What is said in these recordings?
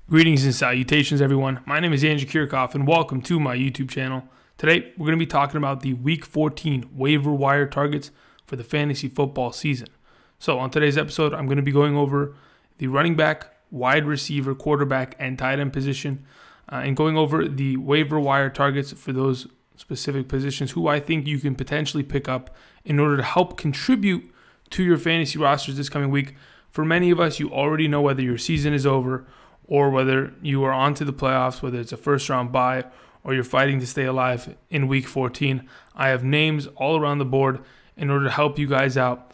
Greetings and salutations, everyone. My name is Andrew Kirchhoff, and welcome to my YouTube channel. Today, we're going to be talking about the Week 14 waiver wire targets for the fantasy football season. So, on today's episode, I'm going to be going over the running back, wide receiver, quarterback, and tight end position, and going over the waiver wire targets for those specific positions who I think you can potentially pick up in order to help contribute to your fantasy rosters this coming week. For many of us, you already know whether your season is over or whether you are on to the playoffs, whether it's a first-round bye or you're fighting to stay alive in Week 14. I have names all around the board in order to help you guys out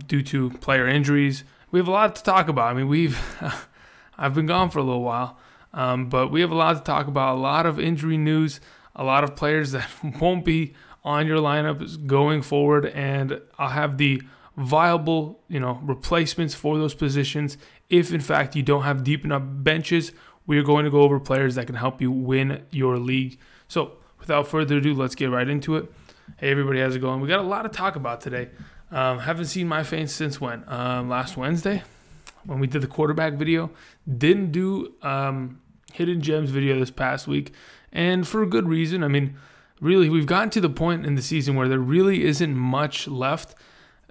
due to player injuries. We have a lot to talk about. I mean, I've been gone for a little while, but we have a lot to talk about, a lot of injury news, a lot of players that won't be on your lineups going forward, and I'll have the viable, replacements for those positions. If in fact you don't have deep enough benches, we are going to go over players that can help you win your league. So without further ado, let's get right into it. Hey everybody, how's it going? We got a lot to talk about today. Haven't seen my face since when? Last Wednesday when we did the quarterback video. Didn't do hidden gems video this past week, and for a good reason. I mean, really, we've gotten to the point in the season where there really isn't much left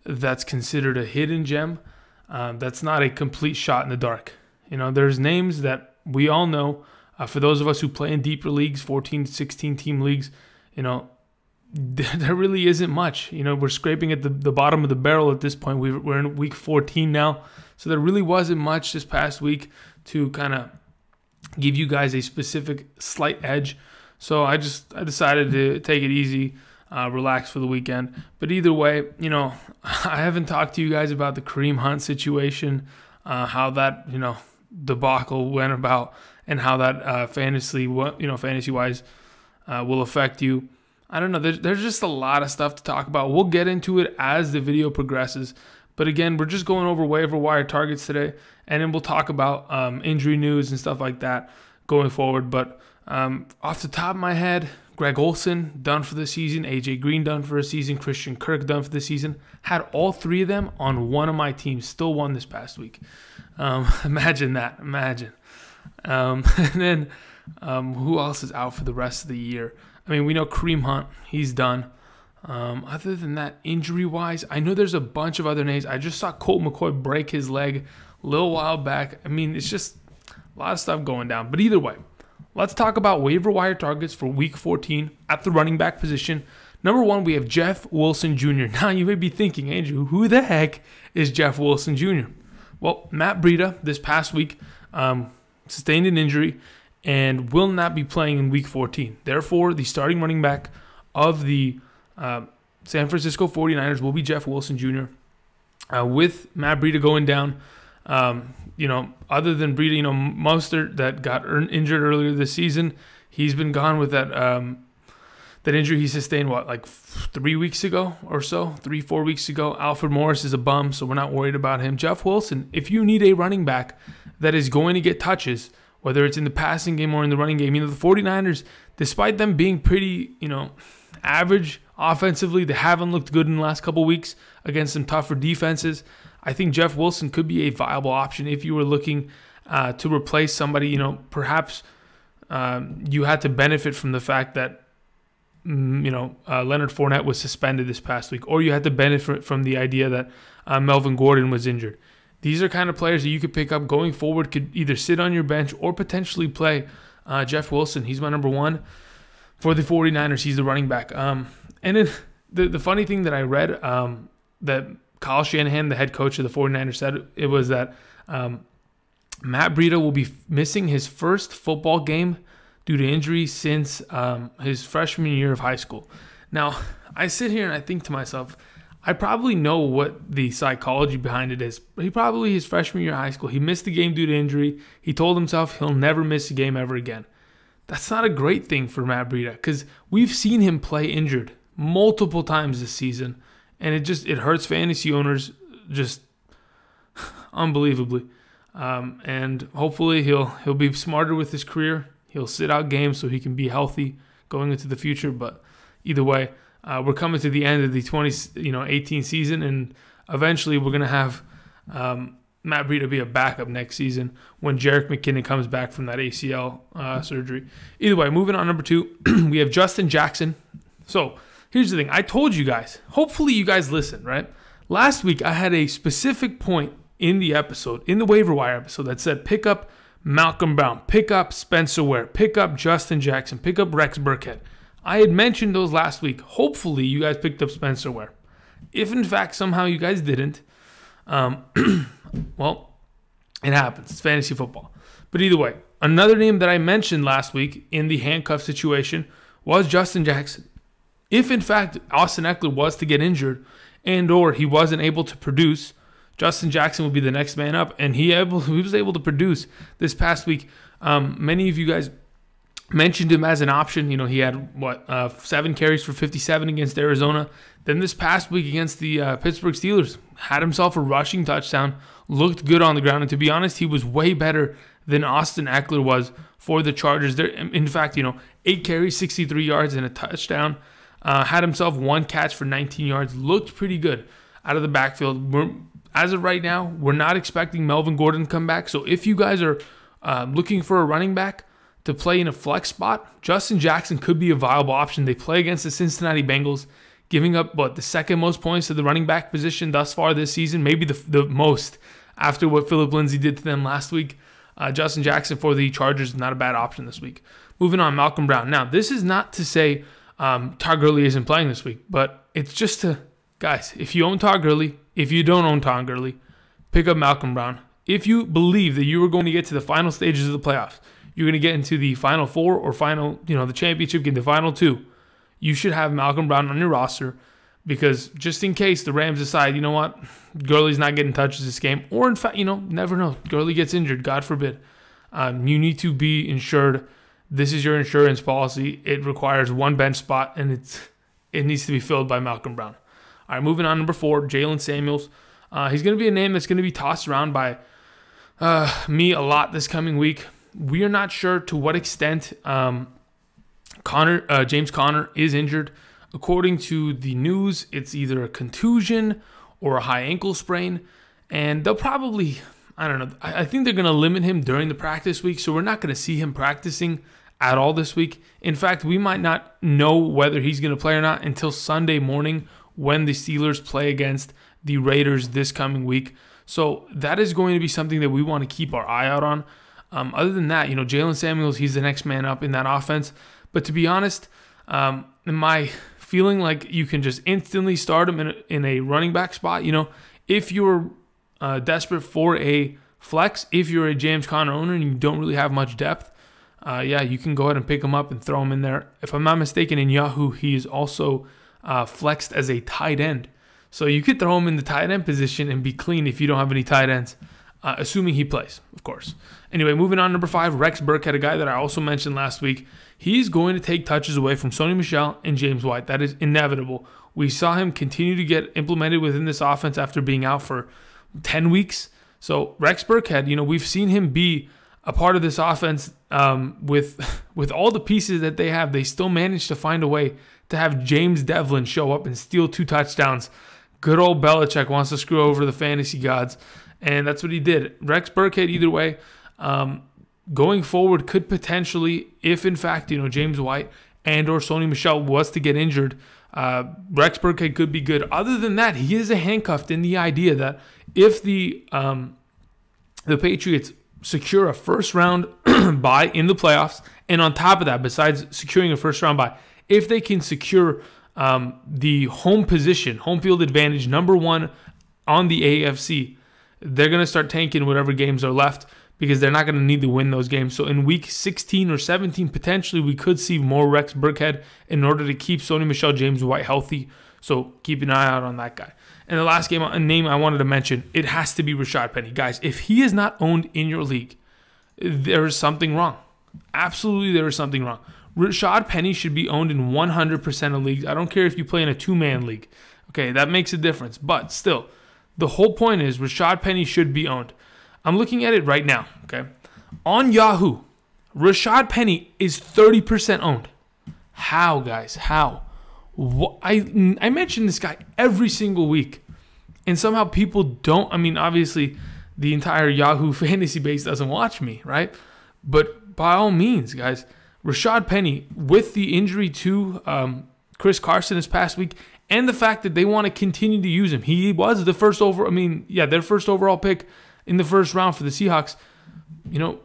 that's considered a hidden gem. That's not a complete shot in the dark. There's names that we all know. For those of us who play in deeper leagues, 14, 16 team leagues, there really isn't much. We're scraping at the bottom of the barrel at this point. We're in week 14 now. So there really wasn't much this past week to kind of give you guys a specific slight edge. So I decided to take it easy. Relax for the weekend. But either way, I haven't talked to you guys about the Kareem Hunt situation, how that, debacle went about, and how that fantasy-wise will affect you. I don't know. There's just a lot of stuff to talk about. We'll get into it as the video progresses. But again, we're just going over waiver wire targets today, and then we'll talk about injury news and stuff like that going forward. But off the top of my head, Greg Olsen done for the season, AJ Green done for a season, Christian Kirk done for the season. Had all three of them on one of my teams. Still won this past week. Imagine that. Imagine. And then who else is out for the rest of the year? I mean, we know Kareem Hunt. He's done. Other than that, injury-wise, I know there's a bunch of other names. I just saw Colt McCoy break his leg a little while back. I mean, it's just a lot of stuff going down. But either way, let's talk about waiver wire targets for Week 14 at the running back position. Number one, we have Jeff Wilson Jr. Now, you may be thinking, Andrew, who the heck is Jeff Wilson Jr.? Well, Matt Breida this past week sustained an injury and will not be playing in Week 14. Therefore, the starting running back of the San Francisco 49ers will be Jeff Wilson Jr. With Matt Breida going down, other than Breida, Mostert that got injured earlier this season, he's been gone with that injury he sustained, 3 weeks ago or so, 3-4 weeks ago. Alfred Morris is a bum, so we're not worried about him. Jeff Wilson, if you need a running back that is going to get touches, whether it's in the passing game or in the running game, the 49ers, despite them being pretty, average offensively, they haven't looked good in the last couple weeks against some tougher defenses. I think Jeff Wilson could be a viable option if you were looking to replace somebody. Perhaps you had to benefit from the fact that Leonard Fournette was suspended this past week, or you had to benefit from the idea that Melvin Gordon was injured. These are kind of players that you could pick up going forward, could either sit on your bench or potentially play. Jeff Wilson, he's my number one for the 49ers. He's the running back. And then the funny thing that I read that Kyle Shanahan, the head coach of the 49ers, said it was that Matt Breida will be missing his first football game due to injury since his freshman year of high school. Now, I sit here and I think to myself, I probably know what the psychology behind it is. He probably, his freshman year of high school, he missed the game due to injury. He told himself he'll never miss a game ever again. That's not a great thing for Matt Breida, because we've seen him play injured multiple times this season, and it hurts fantasy owners just unbelievably. And hopefully he'll be smarter with his career. He'll sit out games so he can be healthy going into the future. But either way, we're coming to the end of the 2018 season, and eventually we're gonna have Matt Breida be a backup next season when Jerick McKinnon comes back from that ACL surgery. Either way, moving on, number 2, we have Justin Jackson. So here's the thing. I told you guys, hopefully you guys listened, right? Last week, I had a specific point in the episode, in the waiver wire episode, that said pick up Malcolm Brown, pick up Spencer Ware, pick up Justin Jackson, pick up Rex Burkhead. I had mentioned those last week. Hopefully you guys picked up Spencer Ware. If in fact somehow you guys didn't, well, it happens. It's fantasy football. But either way, another name that I mentioned last week in the handcuff situation was Justin Jackson. If in fact Austin Eckler was to get injured and or he wasn't able to produce, Justin Jackson would be the next man up, and he was able to produce this past week. Many of you guys mentioned him as an option. You know, he had 7 carries for 57 against Arizona. Then this past week against the Pittsburgh Steelers, had himself a rushing touchdown, looked good on the ground, and to be honest, he was way better than Austin Eckler was for the Chargers. There, in fact, 8 carries, 63 yards, and a touchdown. Had himself 1 catch for 19 yards. Looked pretty good out of the backfield. As of right now, we're not expecting Melvin Gordon to come back. So if you guys are looking for a running back to play in a flex spot, Justin Jackson could be a viable option. They play against the Cincinnati Bengals, giving up, the second most points to the running back position thus far this season, maybe the most after what Phillip Lindsay did to them last week. Justin Jackson for the Chargers is not a bad option this week. Moving on, Malcolm Brown. Now, this is not to say Todd Gurley isn't playing this week, but it's just to, guys, if you own Todd Gurley, if you don't own Todd Gurley, pick up Malcolm Brown. If you believe that you are going to get to the final stages of the playoffs, you're going to get into the final 4 or final, the championship game, the final 2, you should have Malcolm Brown on your roster, because just in case the Rams decide, you know what, Gurley's not getting touches this game, or in fact, never know, Gurley gets injured, God forbid. You need to be insured. This is your insurance policy. It requires 1 bench spot, and it needs to be filled by Malcolm Brown. All right, moving on, number 4, Jaylen Samuels. He's going to be a name that's going to be tossed around by me a lot this coming week. We are not sure to what extent James Conner is injured. According to the news, it's either a contusion or a high ankle sprain, and they'll probably, I don't know, I think they're going to limit him during the practice week, so we're not going to see him practicing at all this week. In fact, we might not know whether he's going to play or not until Sunday morning when the Steelers play against the Raiders this coming week. So that is going to be something that we want to keep our eye out on. Other than that, Jaylen Samuels, he's the next man up in that offense. But to be honest, my feeling like you can just instantly start him in a running back spot. If you're desperate for a flex, if you're a James Conner owner and you don't really have much depth, you can go ahead and pick him up and throw him in there. If I'm not mistaken, in Yahoo, he is also flexed as a tight end. So you could throw him in the tight end position and be clean if you don't have any tight ends, assuming he plays, of course. Anyway, moving on, number 5, Rex Burkhead, a guy that I also mentioned last week. He's going to take touches away from Sony Michel and James White. That is inevitable. We saw him continue to get implemented within this offense after being out for 10 weeks. So Rex Burkhead, we've seen him be a part of this offense with all the pieces that they have. They still managed to find a way to have James Devlin show up and steal 2 touchdowns. Good old Belichick wants to screw over the fantasy gods, and that's what he did. Rex Burkhead, either way, going forward could potentially, if in fact, James White and or Sony Michel was to get injured, Rex Burkhead could be good. Other than that, he is handcuffed in the idea that if the Patriots secure a first-round bye in the playoffs, and on top of that, besides securing a first-round bye, if they can secure the home field advantage, number 1 on the AFC, they're going to start tanking whatever games are left because they're not going to need to win those games. So in week 16 or 17, potentially we could see more Rex Burkhead in order to keep Sony Michel, James White healthy. So keep an eye out on that guy. And the last name I wanted to mention, it has to be Rashaad Penny. Guys, if he is not owned in your league, there is something wrong. Absolutely, there is something wrong. Rashaad Penny should be owned in 100% of leagues. I don't care if you play in a 2-man league. Okay, that makes a difference. But still, the whole point is Rashaad Penny should be owned. I'm looking at it right now, okay? On Yahoo, Rashaad Penny is 30% owned. How, guys? How? I mention this guy every single week, and somehow people don't. I mean, obviously, the entire Yahoo fantasy base doesn't watch me, right? But by all means, guys, Rashaad Penny, with the injury to Chris Carson this past week, and the fact that they want to continue to use him. He was the first their first overall pick in the first round for the Seahawks.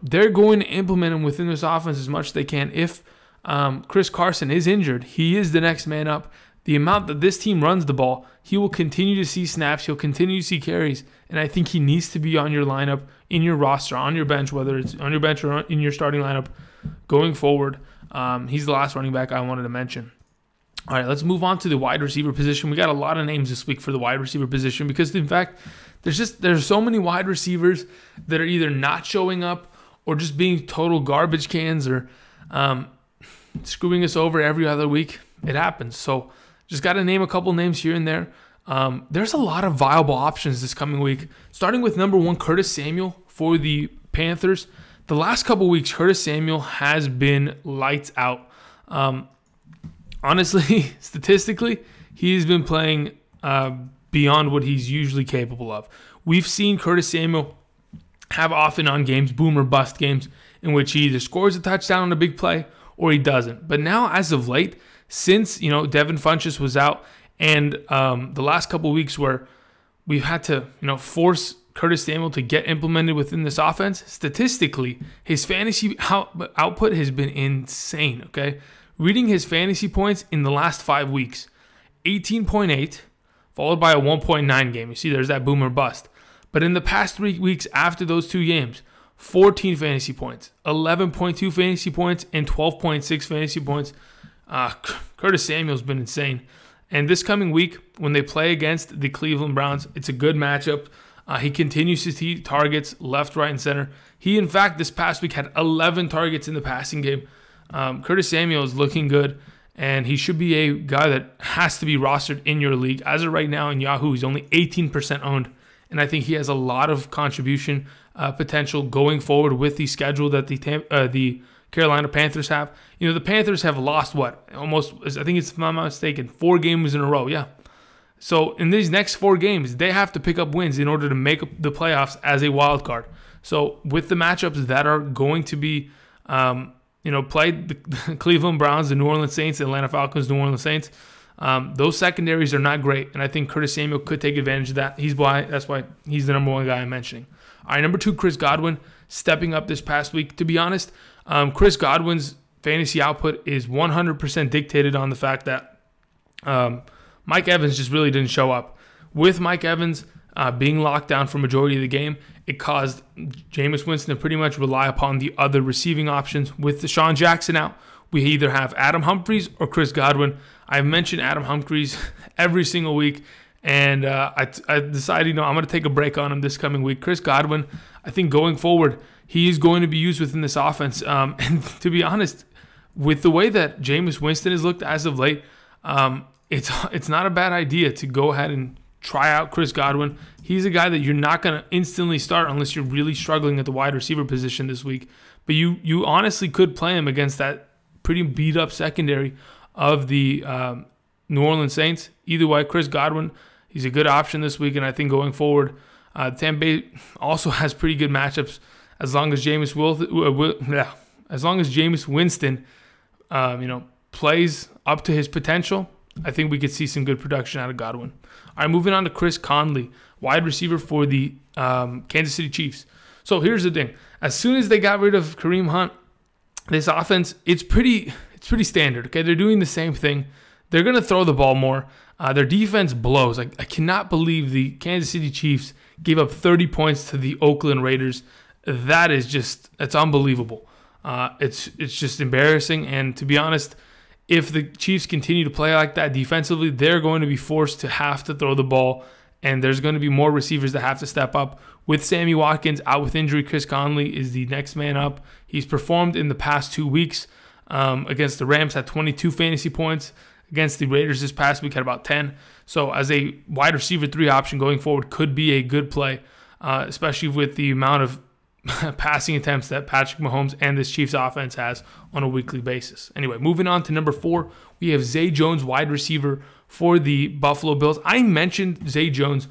They're going to implement him within this offense as much as they can. If Chris Carson is injured, he is the next man up. The amount that this team runs the ball, he will continue to see snaps. He'll continue to see carries. And I think he needs to be on your lineup, in your roster, on your bench, whether it's on your bench or in your starting lineup going forward. He's the last running back I wanted to mention. All right, let's move on to the wide receiver position. We got a lot of names this week for the wide receiver position because, in fact, there's so many wide receivers that are either not showing up or just being total garbage cans or screwing us over every other week. It happens. So just got to name a couple names here and there. There's a lot of viable options this coming week, starting with number 1, Curtis Samuel for the Panthers. The last couple weeks, Curtis Samuel has been lights out. Honestly, statistically, he's been playing beyond what he's usually capable of. We've seen Curtis Samuel have off and on games, boom or bust games, in which he either scores a touchdown on a big play or he doesn't. But now, as of late, since Devin Funchess was out, and the last couple weeks where we've had to force Curtis Samuel to get implemented within this offense, statistically, his fantasy output has been insane. Okay. Reading his fantasy points in the last 5 weeks, 18.8, followed by a 1.9 game. You see, there's that boom or bust. But in the past 3 weeks after those 2 games, 14 fantasy points, 11.2 fantasy points, and 12.6 fantasy points. Curtis Samuel's been insane. And this coming week, when they play against the Cleveland Browns, it's a good matchup. He continues to see targets left, right, and center. He, in fact, this past week had 11 targets in the passing game. Curtis Samuel is looking good, and he should be a guy that has to be rostered in your league. As of right now in Yahoo, he's only 18% owned, and I think he has a lot of contribution potential going forward with the schedule that the Carolina Panthers have. The Panthers have lost almost, I think it's, if I'm not mistaken, 4 games in a row. Yeah. So in these next 4 games, they have to pick up wins in order to make the playoffs as a wild card. So with the matchups that are going to be played, the Cleveland Browns, the New Orleans Saints, the Atlanta Falcons, New Orleans Saints, those secondaries are not great, and I think Curtis Samuel could take advantage of that. That's why he's the number 1 guy I'm mentioning. All right, number 2, Chris Godwin, stepping up this past week. To be honest, Chris Godwin's fantasy output is 100% dictated on the fact that Mike Evans just really didn't show up. With Mike Evans being locked down for majority of the game, it caused Jameis Winston to pretty much rely upon the other receiving options. With Deshaun Jackson out, we either have Adam Humphries or Chris Godwin. I've mentioned Adam Humphries every single week, and I decided, I'm going to take a break on him this coming week. Chris Godwin, I think going forward, he is going to be used within this offense. And to be honest, with the way that Jameis Winston has looked as of late, it's not a bad idea to go ahead and try out Chris Godwin. He's a guy that you're not going to instantly start unless you're really struggling at the wide receiver position this week. But you honestly could play him against that pretty beat-up secondary of the New Orleans Saints. Either way, Chris Godwin, he's a good option this week, and I think going forward, Tampa Bay also has pretty good matchups as long as Jameis Winston plays up to his potential. I think we could see some good production out of Godwin. All right, moving on to Chris Conley, wide receiver for the Kansas City Chiefs. So here's the thing. As soon as they got rid of Kareem Hunt, this offense, it's pretty standard. Okay, they're doing the same thing. They're going to throw the ball more. Their defense blows. I cannot believe the Kansas City Chiefs gave up 30 points to the Oakland Raiders. It's unbelievable. It's just embarrassing. And to be honest, if the Chiefs continue to play like that defensively, they're going to be forced to have to throw the ball, and there's going to be more receivers that have to step up. With Sammy Watkins out with injury, Chris Conley is the next man up. He's performed in the past 2 weeks against the Rams, had 22 fantasy points. Against the Raiders this past week, had about 10. So as a wide receiver 3 option going forward, could be a good play, especially with the amount of passing attempts that Patrick Mahomes and this Chiefs offense has on a weekly basis. Anyway, moving on to number 4, we have Zay Jones, wide receiver for the Buffalo Bills. I mentioned Zay Jones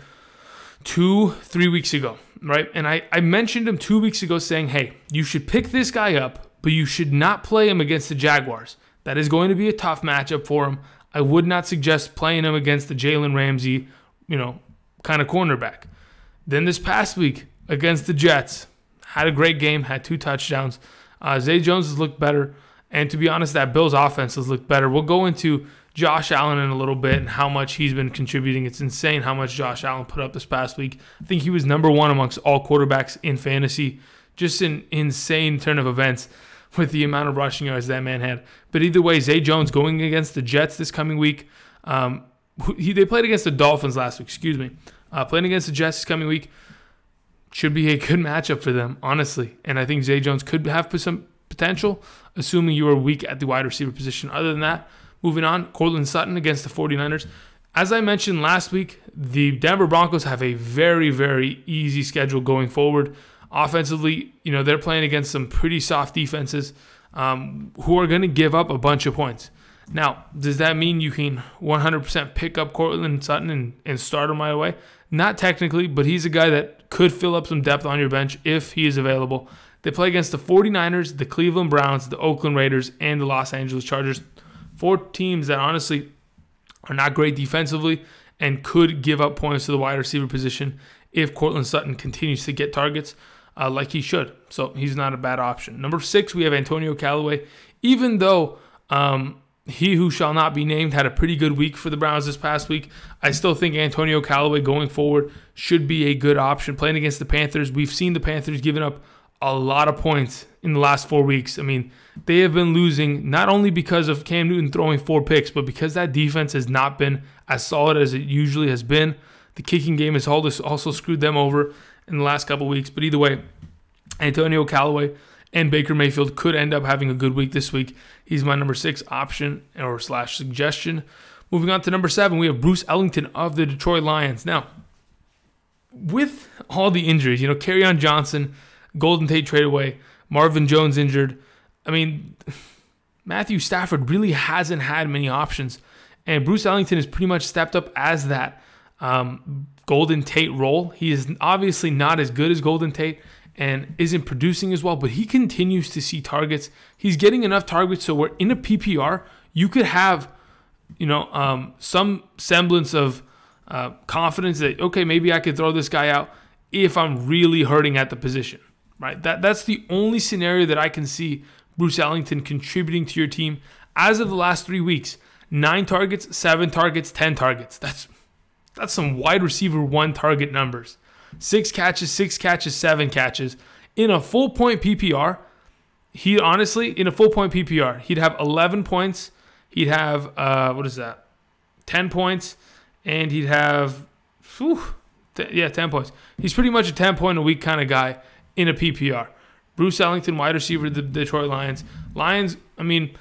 2-3 weeks ago. right? And I mentioned him 2 weeks ago saying, hey, you should pick this guy up, but you should not play him against the Jaguars. That is going to be a tough matchup for him. I would not suggest playing him against the Jalen Ramsey, kind of cornerback. Then this past week against the Jets, had a great game, had 2 touchdowns. Zay Jones has looked better. And to be honest, that Bills offense has looked better. We'll go into Josh Allen in a little bit and how much he's been contributing. It's insane how much Josh Allen put up this past week. I think he was number 1 amongst all quarterbacks in fantasy. Just an insane turn of events with the amount of rushing yards that man had. But either way, Zay Jones going against the Jets this coming week. They played against the Dolphins last week, playing against the Jets this coming week should be a good matchup for them, honestly. And I think Zay Jones could have some potential, assuming you are weak at the wide receiver position. Other than that, moving on, Courtland Sutton against the 49ers. As I mentioned last week, the Denver Broncos have a very, very easy schedule going forward. Offensively, they're playing against some pretty soft defenses who are going to give up a bunch of points. Now, does that mean you can 100% pick up Courtland Sutton and start him right away? Not technically, but he's a guy that could fill up some depth on your bench if he is available. They play against the 49ers, the Cleveland Browns, the Oakland Raiders, and the Los Angeles Chargers. 4 teams that honestly are not great defensively and could give up points to the wide receiver position if Courtland Sutton continues to get targets like he should. So he's not a bad option. Number 6, we have Antonio Callaway. Even though he who shall not be named had a pretty good week for the Browns this past week, I still think Antonio Callaway going forward should be a good option. Playing against the Panthers, we've seen the Panthers giving up a lot of points in the last 4 weeks. I mean, they have been losing not only because of Cam Newton throwing 4 picks, but because that defense has not been as solid as it usually has been. The kicking game has also screwed them over in the last couple weeks. But either way, Antonio Callaway and Baker Mayfield could end up having a good week this week. He's my number 6 option or / suggestion. Moving on to number 7, we have Bruce Ellington of the Detroit Lions. Now, with all the injuries, Kerryon Johnson, Golden Tate trade away, Marvin Jones injured. I mean, Matthew Stafford really hasn't had many options. And Bruce Ellington has pretty much stepped up as that Golden Tate role. He is obviously not as good as Golden Tate and isn't producing as well, but he continues to see targets. He's getting enough targets so we're in a PPR, you could have, some semblance of confidence that, okay, maybe I could throw this guy out if I'm really hurting at the position, right? That's the only scenario that I can see Bruce Ellington contributing to your team. As of the last 3 weeks, 9 targets, 7 targets, 10 targets. That's some wide receiver 1 target numbers. 6 catches, 7 catches. In a full point PPR, he'd have 11 points. He'd have, 10 points. And he'd have, 10 points. He's pretty much a 10-point-a-week kind of guy in a PPR. Bruce Ellington, wide receiver, the Detroit Lions. Lions, I mean,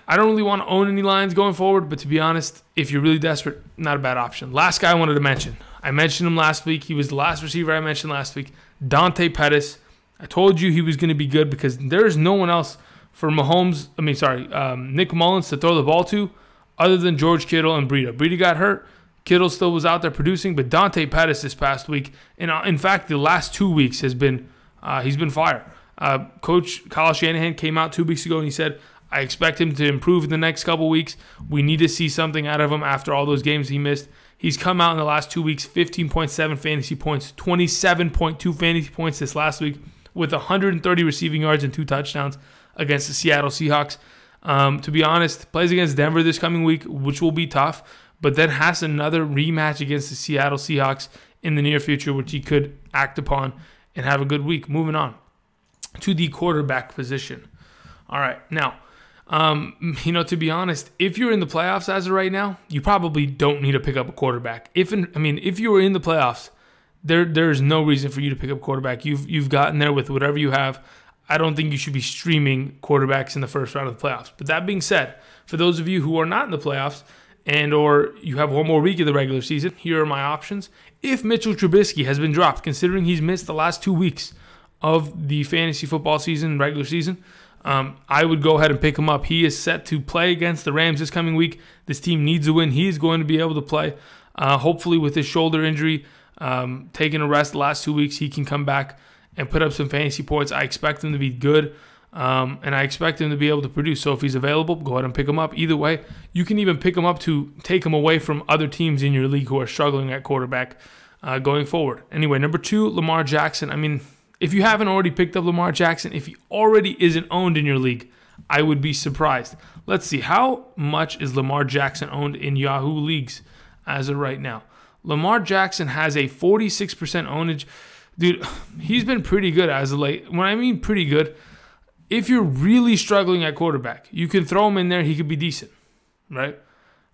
I don't really want to own any Lions going forward, but to be honest, if you're really desperate, not a bad option. Last guy I wanted to mention. I mentioned him last week. He was the last receiver I mentioned last week. Dante Pettis. I told you he was going to be good because there is no one else for Nick Mullins to throw the ball to other than George Kittle and Breida. Breida got hurt. Kittle still was out there producing, but Dante Pettis this past week, and in fact, the last 2 weeks he's been fire. Coach Kyle Shanahan came out 2 weeks ago and he said, I expect him to improve in the next couple weeks. We need to see something out of him after all those games he missed. He's come out in the last 2 weeks, 15.7 fantasy points, 27.2 fantasy points this last week with 130 receiving yards and 2 touchdowns against the Seattle Seahawks. To be honest, plays against Denver this coming week, which will be tough, but then has another rematch against the Seattle Seahawks in the near future, which he could act upon and have a good week. Moving on to the quarterback position. All right, now, to be honest, if you're in the playoffs as of right now, you probably don't need to pick up a quarterback. If you were in the playoffs, there is no reason for you to pick up a quarterback. You've gotten there with whatever you have. I don't think you should be streaming quarterbacks in the first round of the playoffs. But that being said, for those of you who are not in the playoffs or you have one more week of the regular season, here are my options. If Mitchell Trubisky has been dropped, considering he's missed the last 2 weeks of the fantasy football season, regular season, I would go ahead and pick him up. He is set to play against the Rams this coming week. This team needs a win. He is going to be able to play. Hopefully with his shoulder injury, taking a rest the last 2 weeks. He can come back and put up some fantasy points. I expect him to be good, and I expect him to be able to produce. So if he's available, go ahead and pick him up. Either way, you can even pick him up to take him away from other teams in your league who are struggling at quarterback going forward. Anyway, number 2, Lamar Jackson. I mean, if you haven't already picked up Lamar Jackson, if he already isn't owned in your league, I would be surprised. Let's see. How much is Lamar Jackson owned in Yahoo leagues as of right now? Lamar Jackson has a 46% ownage. Dude, he's been pretty good as of late. When I mean pretty good, if you're really struggling at quarterback, you can throw him in there. He could be decent, right?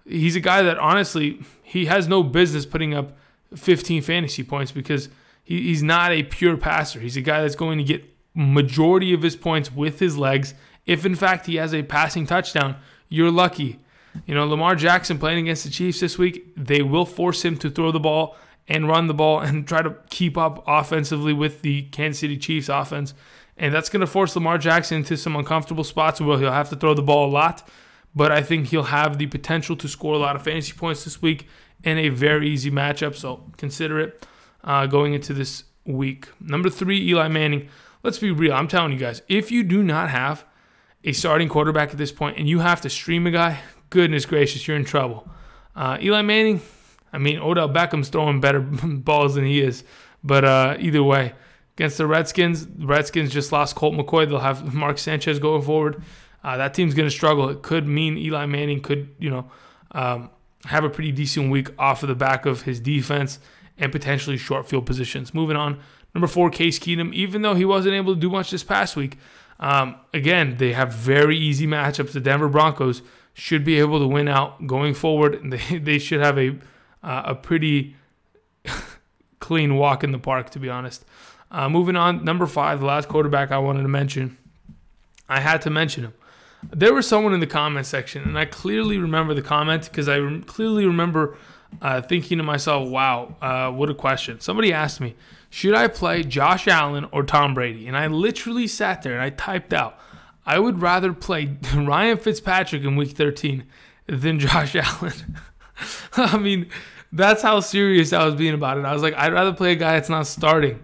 He's a guy that, honestly, he has no business putting up 15 fantasy points because he's not a pure passer. He's a guy that's going to get majority of his points with his legs. If, in fact, he has a passing touchdown, you're lucky. You know, Lamar Jackson playing against the Chiefs this week, they will force him to throw the ball and run the ball and try to keep up offensively with the Kansas City Chiefs offense. And that's going to force Lamar Jackson into some uncomfortable spots where he'll have to throw the ball a lot. But I think he'll have the potential to score a lot of fantasy points this week in a very easy matchup. So consider it going into this week. Number 3, Eli Manning. Let's be real. I'm telling you guys, if you do not have a starting quarterback at this point and you have to stream a guy, goodness gracious, you're in trouble. Eli Manning, I mean, Odell Beckham's throwing better balls than he is. But either way, against the Redskins just lost Colt McCoy. They'll have Mark Sanchez going forward. That team's going to struggle. It could mean Eli Manning could, have a pretty decent week off of the back of his defense and potentially short field positions. Moving on, number 4, Case Keenum. Even though he wasn't able to do much this past week, again, they have very easy matchups. The Denver Broncos should be able to win out going forward. They should have a pretty clean walk in the park, to be honest. Moving on, number 5, the last quarterback I wanted to mention. I had to mention him. There was someone in the comment section, and I clearly remember the comment because I clearly remember thinking to myself, wow, what a question. Somebody asked me, should I play Josh Allen or Tom Brady? And I literally sat there and I typed out, I would rather play Ryan Fitzpatrick in week 13 than Josh Allen. I mean, that's how serious I was being about it. I was like, I'd rather play a guy that's not starting,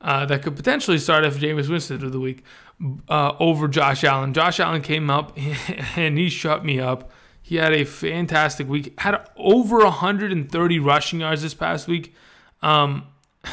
that could potentially start if Jameis Winston of the week, over Josh Allen. Josh Allen came up and he shut me up. He had a fantastic week. Had over 130 rushing yards this past week.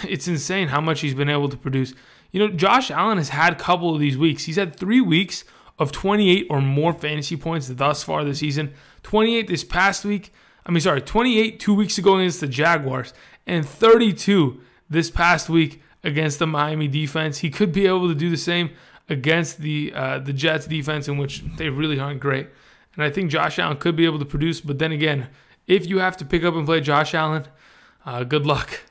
It's insane how much he's been able to produce. You know, Josh Allen has had a couple of these weeks. He's had 3 weeks of 28 or more fantasy points thus far this season. 28 this past week. 28 2 weeks ago against the Jaguars. And 32 this past week against the Miami defense. He could be able to do the same against the Jets defense, in which they really aren't great. And I think Josh Allen could be able to produce. But then again, if you have to pick up and play Josh Allen, good luck.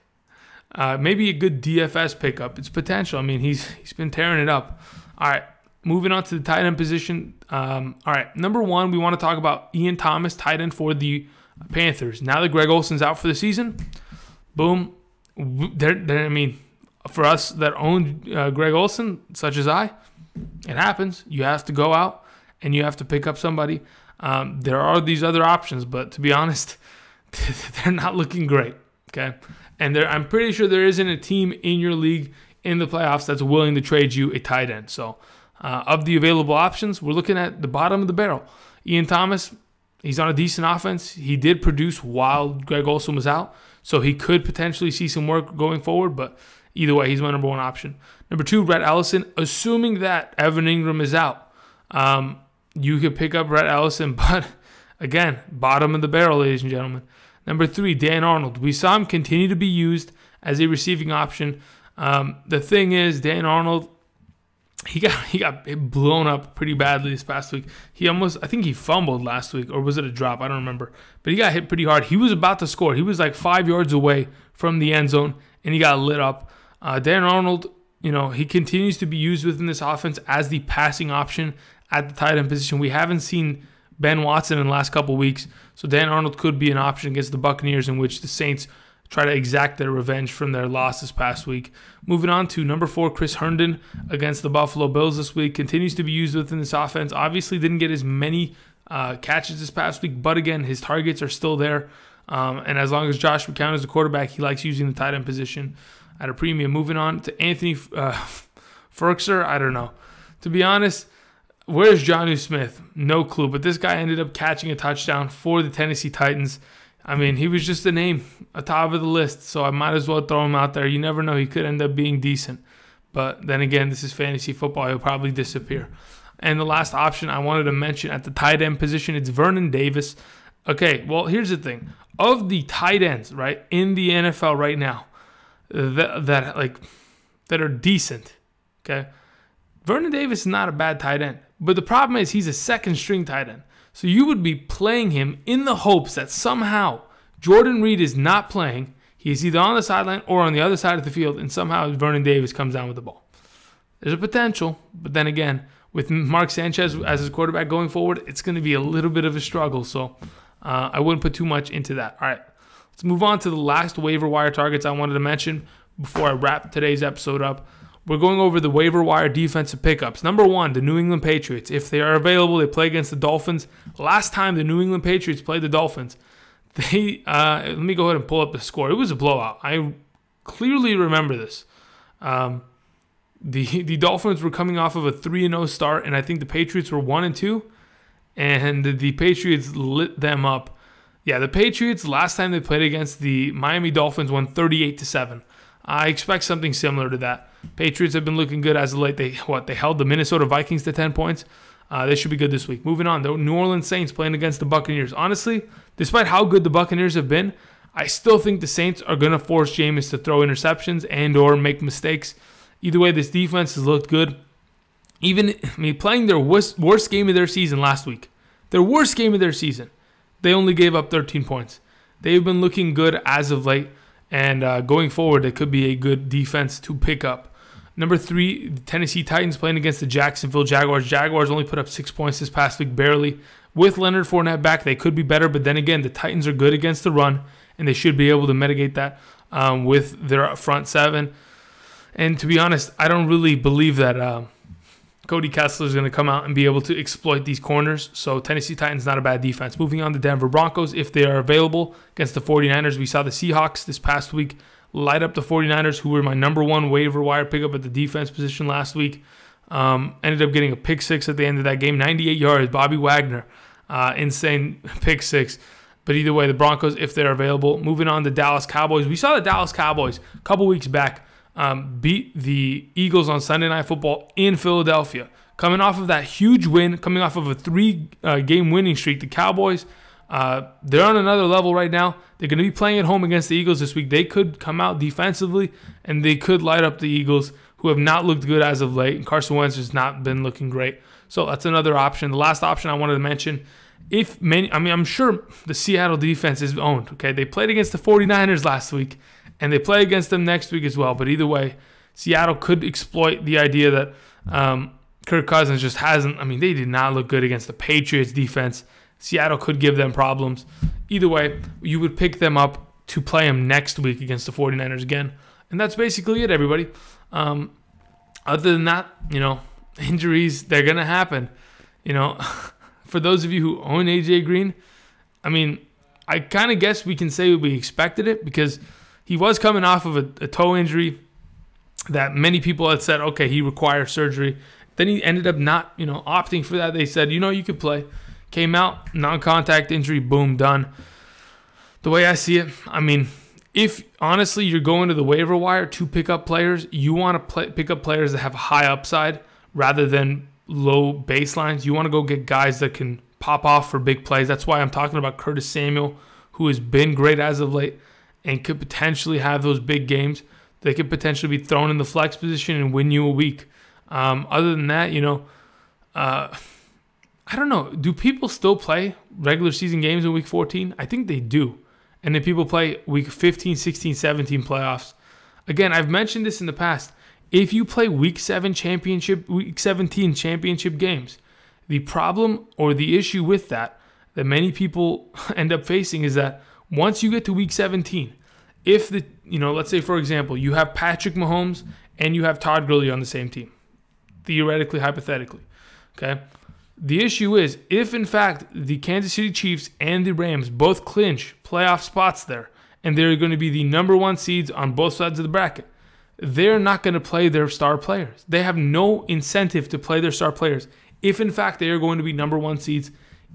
Maybe a good DFS pickup. It's potential. I mean, he's been tearing it up. All right, moving on to the tight end position. All right, number 1, we want to talk about Ian Thomas, tight end for the Panthers. Now that Greg Olsen's out for the season, boom. For us that own Greg Olsen, such as I, it happens. You have to go out and you have to pick up somebody. There are these other options, but to be honest, they're not looking great. Okay. And I'm pretty sure there isn't a team in your league in the playoffs that's willing to trade you a tight end. So of the available options, we're looking at the bottom of the barrel. Ian Thomas, he's on a decent offense. He did produce while Greg Olsen was out, so he could potentially see some work going forward, but either way, he's my number 1 option. Number 2, Rhett Ellison. Assuming that Evan Ingram is out, you could pick up Rhett Ellison, but again, bottom of the barrel, ladies and gentlemen. Number 3, Dan Arnold. We saw him continue to be used as a receiving option. The thing is, Dan Arnold, he got blown up pretty badly this past week. I think he fumbled last week, or was it a drop? I don't remember. But he got hit pretty hard. He was about to score. He was like 5 yards away from the end zone, and he got lit up. Dan Arnold, he continues to be used within this offense as the passing option at the tight end position. We haven't seen Ben Watson in the last couple weeks, so Dan Arnold could be an option against the Buccaneers, in which the Saints try to exact their revenge from their loss this past week. Moving on to number 4, Chris Herndon against the Buffalo Bills this week. Continues to be used within this offense. Obviously didn't get as many catches this past week, but again, his targets are still there. And as long as Josh McCown is the quarterback, he likes using the tight end position at a premium. Moving on to Anthony Firkser, I don't know. To be honest, where's Jonnu Smith? No clue. But this guy ended up catching a touchdown for the Tennessee Titans. I mean, he was just a name atop of the list, so I might as well throw him out there. You never know. He could end up being decent. But then again, this is fantasy football. He'll probably disappear. And the last option I wanted to mention at the tight end position, it's Vernon Davis. Okay, well, here's the thing. Of the tight ends, right, in the NFL right now, that are decent, okay, Vernon Davis is not a bad tight end. But the problem is he's a second-string tight end. So you would be playing him in the hopes that somehow Jordan Reed is not playing. He's either on the sideline or on the other side of the field, and somehow Vernon Davis comes down with the ball. There's a potential, but then again, with Mark Sanchez as his quarterback going forward, it's going to be a little bit of a struggle. So I wouldn't put too much into that. All right, let's move on to the last waiver wire targets I wanted to mention before I wrap today's episode up. We're going over the waiver wire defensive pickups. Number 1, the New England Patriots. If they are available, they play against the Dolphins. Last time the New England Patriots played the Dolphins, they let me go ahead and pull up the score. It was a blowout. I clearly remember this. The Dolphins were coming off of a 3-0 start, and I think the Patriots were 1-2, and the Patriots lit them up. Yeah, the Patriots, last time they played against the Miami Dolphins, won 38-7. I expect something similar to that. Patriots have been looking good as of late. They held the Minnesota Vikings to 10 points. They should be good this week. Moving on, the New Orleans Saints playing against the Buccaneers. Honestly, despite how good the Buccaneers have been, I still think the Saints are going to force Jameis to throw interceptions and or make mistakes. Either way, this defense has looked good. Playing their worst game of their season last week. Their worst game of their season. They only gave up 13 points. They've been looking good as of late. And going forward, it could be a good defense to pick up. Number 3, the Tennessee Titans playing against the Jacksonville Jaguars. Jaguars only put up 6 points this past week, barely. With Leonard Fournette back, they could be better. But then again, the Titans are good against the run, and they should be able to mitigate that with their front 7. And to be honest, I don't really believe that Cody Kessler is going to come out and be able to exploit these corners. So Tennessee Titans, not a bad defense. Moving on to Denver Broncos, if they are available against the 49ers. We saw the Seahawks this past week light up the 49ers, who were my number 1 waiver wire pickup at the defense position last week. Ended up getting a pick 6 at the end of that game. 98 yards, Bobby Wagner. Insane pick 6. But either way, the Broncos, if they're available. Moving on to Dallas Cowboys. We saw the Dallas Cowboys a couple weeks back beat the Eagles on Sunday Night Football in Philadelphia. Coming off of that huge win, coming off of a 3-game winning streak, the Cowboys, they're on another level right now. They're going to be playing at home against the Eagles this week. They could come out defensively, and they could light up the Eagles, who have not looked good as of late. And Carson Wentz has not been looking great. So that's another option. The last option I wanted to mention, I'm sure the Seattle defense is owned. Okay, they played against the 49ers last week, and they play against them next week as well. But either way, Seattle could exploit the idea that Kirk Cousins just hasn't. They did not look good against the Patriots defense. Seattle could give them problems. Either way, you would pick them up to play them next week against the 49ers again. And that's basically it, everybody. Other than that, injuries, they're going to happen. For those of you who own AJ Green, I kind of guess we can say we expected it, because he was coming off of a toe injury that many people had said, okay, he requires surgery. Then he ended up not, opting for that. They said, you could play. Came out, non-contact injury, boom, done. The way I see it, if honestly you're going to the waiver wire to pick up players, you want to pick up players that have high upside rather than low baselines. You want to go get guys that can pop off for big plays. That's why I'm talking about Curtis Samuel, who has been great as of late and could potentially have those big games. They could potentially be thrown in the flex position and win you a week. Other than that, I don't know. Do people still play regular season games in week 14? I think they do. And then people play week 15, 16, 17 playoffs. Again, I've mentioned this in the past. If you play week 17 championship games, the problem or the issue with that many people end up facing is that once you get to week 17, if let's say, for example, you have Patrick Mahomes and you have Todd Gurley on the same team, theoretically, hypothetically, okay? The issue is, if in fact the Kansas City Chiefs and the Rams both clinch playoff spots there, and they're going to be the number 1 seeds on both sides of the bracket, they're not going to play their star players. They have no incentive to play their star players if in fact they are going to be number 1 seeds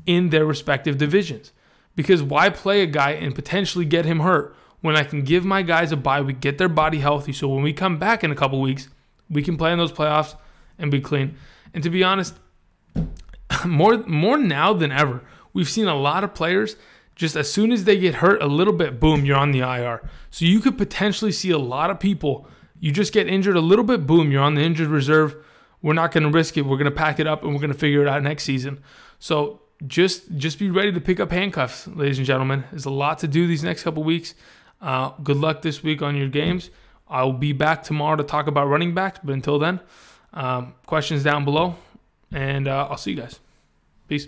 in their respective divisions. Because why play a guy and potentially get him hurt when I can give my guys a bye week, get their body healthy, so when we come back in a couple weeks, we can play in those playoffs and be clean. And to be honest, more now than ever, we've seen a lot of players, just as soon as they get hurt a little bit, boom, you're on the IR. So you could potentially see a lot of people, you just get injured a little bit, boom, you're on the injured reserve. We're not going to risk it. We're going to pack it up, and we're going to figure it out next season. So just be ready to pick up handcuffs, ladies and gentlemen. There's a lot to do these next couple weeks. Good luck this week on your games. I'll be back tomorrow to talk about running backs, but until then, questions down below, and I'll see you guys. Peace.